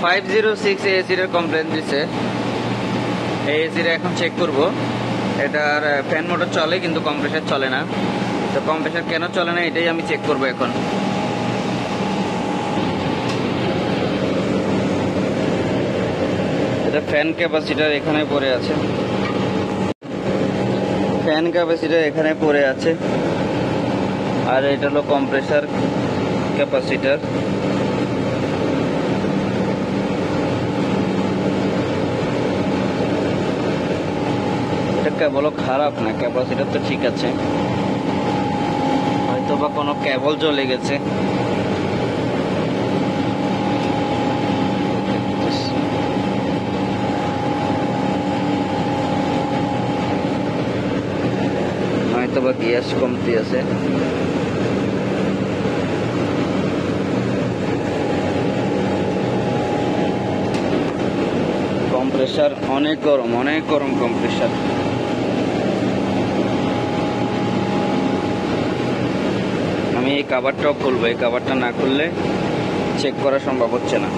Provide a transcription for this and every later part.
506 এসির কমপ্লেন দিচ্ছে। এই এসির এখন চেক করব। এটার ফ্যান মোটর চলে কিন্তু কম্প্রেসার চলে না। তো কম্প্রেসার কেন চলে না এটাই আমি চেক করব এখন। এটা ফ্যান ক্যাপাসিটার এখানে পড়ে আছে, ফ্যান ক্যাপাসিটার এখানে পড়ে আছে, আর এটা হলো কম্প্রেসার ক্যাপাসিটার। এটা কেবল খারাপ না, ক্যাপাসিটার তো ঠিক আছে, হয়তো বা কোনো কেবল জ্বলে গেছে। হয়তো বা গ্যাস কমতি আছে। কম্প্রেসার অনেক গরম কম্প্রেসার। আমি এই কভারটাও খুলবো, এই কভারটা না খুললে চেক করা সম্ভব হচ্ছে না।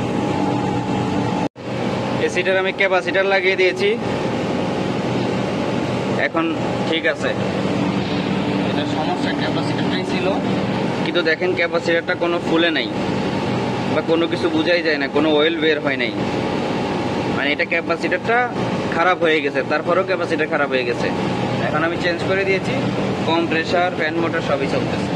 এসিটার আমি ক্যাপাসিটার লাগিয়ে দিয়েছি, এখন ঠিক আছে। এটা সমস্যা ক্যাপাসিটারটাই ছিল, কিন্তু দেখেন ক্যাপাসিটারটা কোনো ফুলে নাই বা কোনো কিছু বোঝাই যায় না, কোনো অয়েল বের হয় নাই। মানে এটা ক্যাপাসিটারটা খারাপ হয়ে গেছে, তারপরেও ক্যাপাসিটার খারাপ হয়ে গেছে। এখন আমি চেঞ্জ করে দিয়েছি, কম্প্রেসার ফ্যান মোটর সবই চলতেছে।